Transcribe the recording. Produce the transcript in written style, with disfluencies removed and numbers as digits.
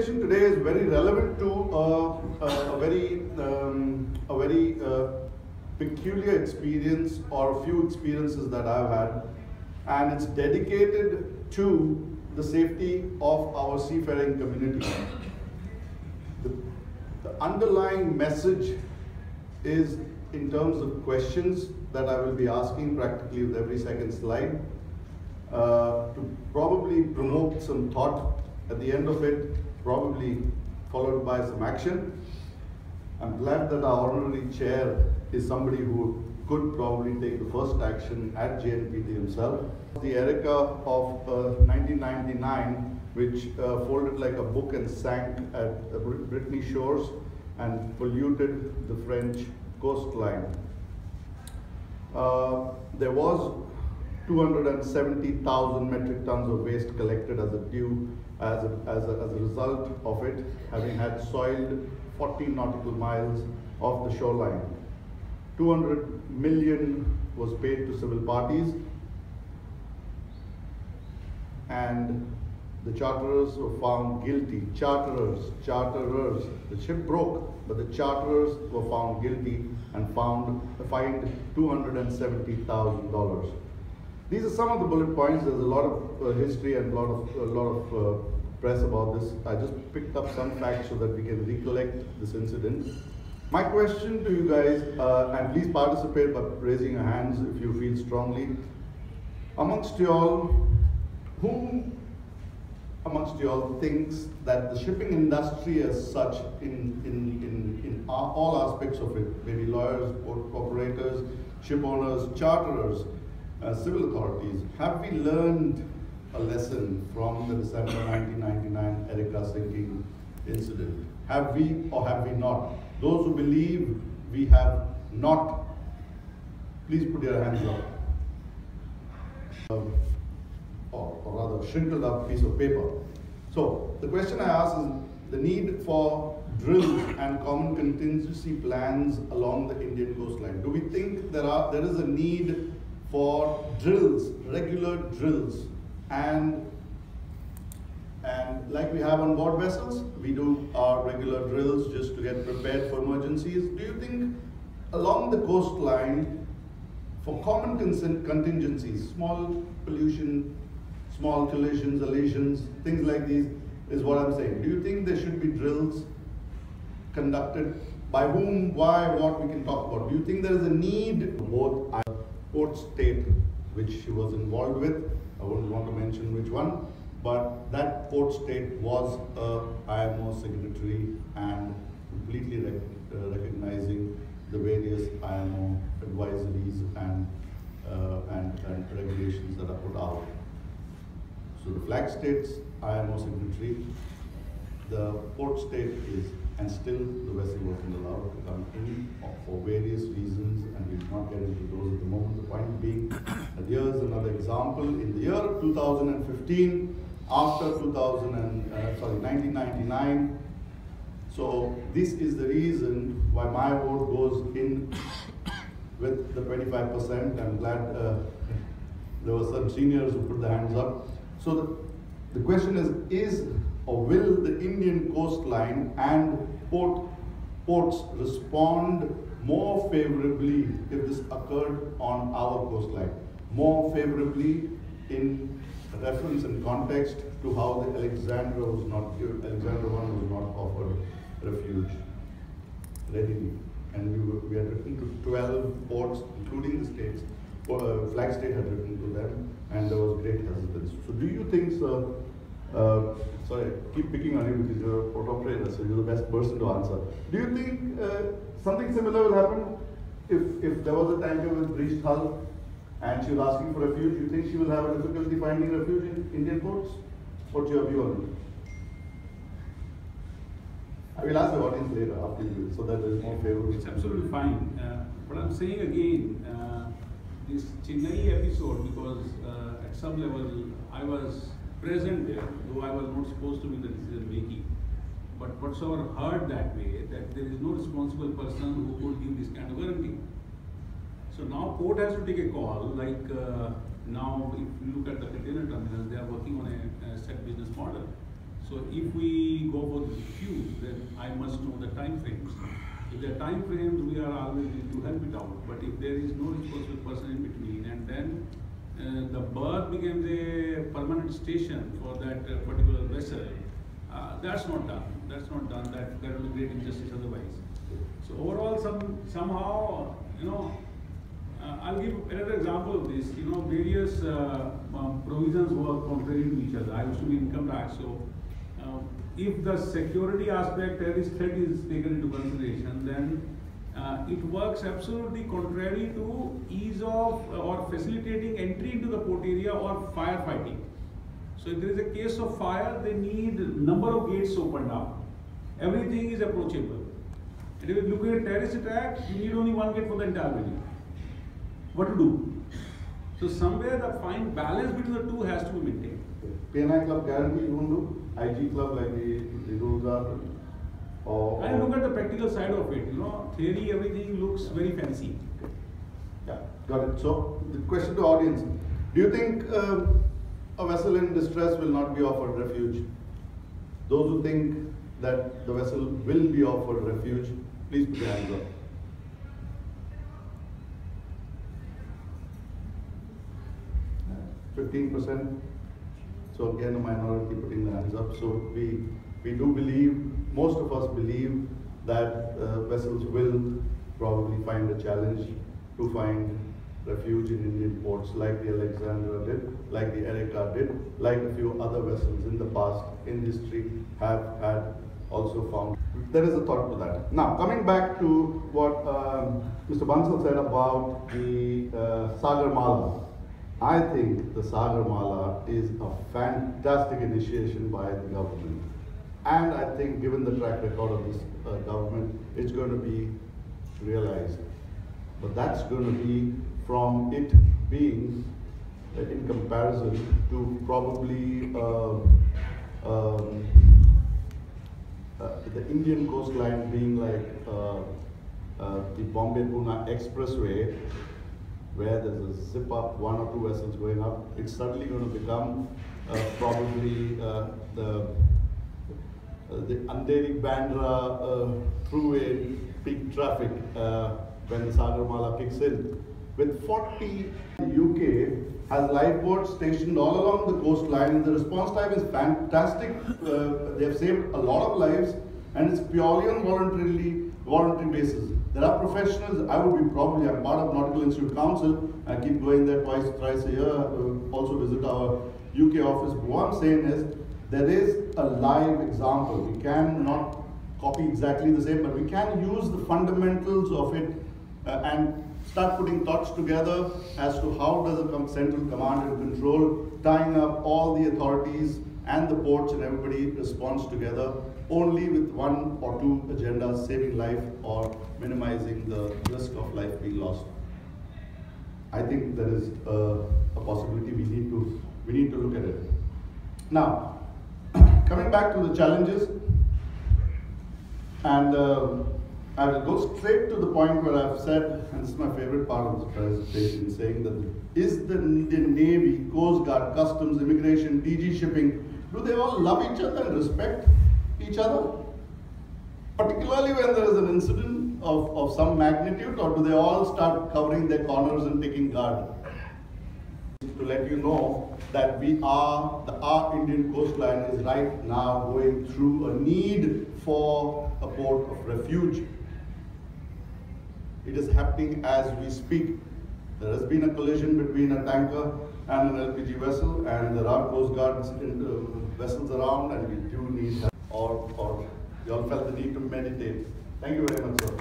presentation today is very relevant to a very peculiar experience, or a few experiences that I've had, and it's dedicated to the safety of our seafaring community. The underlying message is in terms of questions that I will be asking practically with every second slide, to probably promote some thought at the end of it, probably followed by some action. I'm glad that our honorary chair is somebody who could probably take the first action at JNPT himself. The Erika of 1999, which folded like a book and sank at Brittany shores and polluted the French coastline. There was 270,000 metric tons of waste collected as a result of it, having had soiled 40 nautical miles off the shoreline. 200 million was paid to civil parties, and the charterers were found guilty. Charterers. The ship broke, but the charterers were found guilty and fined $270,000. These are some of the bullet points. There's a lot of history and a lot of press about this. I just picked up some facts so that we can recollect this incident. My question to you guys, and please participate by raising your hands if you feel strongly. Amongst you all, whom amongst you all thinks that the shipping industry as such, in all aspects of it, maybe lawyers, port operators, ship owners, charterers, civil authorities, have we learned a lesson from the December 1999 Erika sinking incident? Have we or have we not? Those who believe we have not, please put your hands up. Or rather, shrinkled up piece of paper. So the question I ask is the need for drills and common contingency plans along the Indian coastline. Do we think there is a need for drills, regular drills, and like we have on board vessels, we do our regular drills just to get prepared for emergencies? Do you think along the coastline, for common contingencies, small pollution, small collisions, elisions, things like these, is what I'm saying. Do you think there should be drills conducted? By whom, why, what, we can talk about. Do you think there is a need? Both port state, which she was involved with, I wouldn't want to mention which one, but that port state was a IMO signatory and completely recognizing the various IMO advisories and regulations that are put out. So the flag state's IMO signatory, the port state is, and still the vessel wasn't allowed to come in for various reasons, and we will not get into those at the moment. The point being that here's another example. In the year of 2015, after 1999, so this is the reason why my vote goes in with the 25%. I'm glad there were some seniors who put their hands up. So the question is or will the Indian coastline and ports respond more favorably if this occurred on our coastline? More favorably in reference and context to how the Alexandra one was not offered refuge readily. And we had written to 12 ports, including the states. Flag state had written to them, and there was great hesitance. So do you think, sir, sorry, I keep picking on you because you're a port operator, so you're the best person to answer. Do you think something similar will happen if there was a tanker with breached hull and she was asking for refuge? Do you think she will have a difficulty finding refuge in Indian ports? What's your view on it? I will ask the audience later after you, so that there is more favorable. It's absolutely fine. But I'm saying again, this Chennai episode, because at some level I was present there, though I was not supposed to be the decision making. But whatsoever heard that way, that there is no responsible person who could give this kind of guarantee. So now port has to take a call, like now if you look at the container terminals, they are working on a set business model. So if we go for time frames. If there are time frames, we are always willing to help it out. But if there is no responsible person in between, and then the berth becomes a permanent station for that particular vessel, that's not done. That's not done. That will be great injustice otherwise. So overall, somehow, I'll give another example of this. Various provisions work contrary to each other. I used to be income tax, so if the security aspect, terrorist threat is taken into consideration, then it works absolutely contrary to ease of or facilitating entry into the port area or firefighting. So if there is a case of fire, they need number of gates opened up. Everything is approachable. And if you look at a terrorist attack, you need only one gate for the entire building. What to do? So somewhere the fine balance between the two has to be maintained. PNI club guarantee you won't do? IG club like the rules are? Or I look at the practical side of it. Theory, everything looks very fancy. Yeah, got it. So the question to audience: do you think a vessel in distress will not be offered refuge? Those who think that the vessel will be offered refuge, please put your hands up. Yeah, 15%. So again, a minority putting their hands up. So we do believe, most of us believe that vessels will probably find a challenge to find refuge in Indian ports, like the Alexandra did, like the Erika did, like a few other vessels in the past in history have had also found. There is a thought to that. Now, coming back to what Mr. Bansal said about the Sagar Mala. I think the Sagar Mala is a fantastic initiation by the government. And I think given the track record of this government, it's going to be realized. But that's going to be from it being, in comparison to probably the Indian coastline being like the Bombay-Pune Expressway, where there's a zip up, one or two vessels going up, it's suddenly going to become probably the Andheri-Bandra throughway peak traffic when the Sagar Mala kicks in. With 40, UK has lifeboats stationed all along the coastline. The response time is fantastic. They have saved a lot of lives, and it's purely on voluntary basis. There are professionals. I'm part of Nautical Institute Council. I keep going there twice, thrice a year. Also visit our UK office. But what I'm saying is, there is a live example. We cannot copy exactly the same, but we can use the fundamentals of it and start putting thoughts together as to how does a central command and control, tying up all the authorities and the ports and everybody responds together only with one or two agendas: saving life or minimizing the risk of life being lost. I think there is a possibility. We need to look at it. Now, coming back to the challenges, and I will go straight to the point where I've said, and this is my favorite part of the presentation, saying that is the Indian Navy, Coast Guard, Customs, Immigration, DG Shipping, do they all love each other and respect each other? Particularly when there is an incident of some magnitude, or do they all start covering their corners and taking guard? To let you know that our Indian coastline is right now going through a need for a port of refuge. It is happening as we speak. There has been a collision between a tanker and an LPG vessel, and there are Coast Guard vessels around, and we do need help, or you all felt the need to meditate. Thank you very much, sir.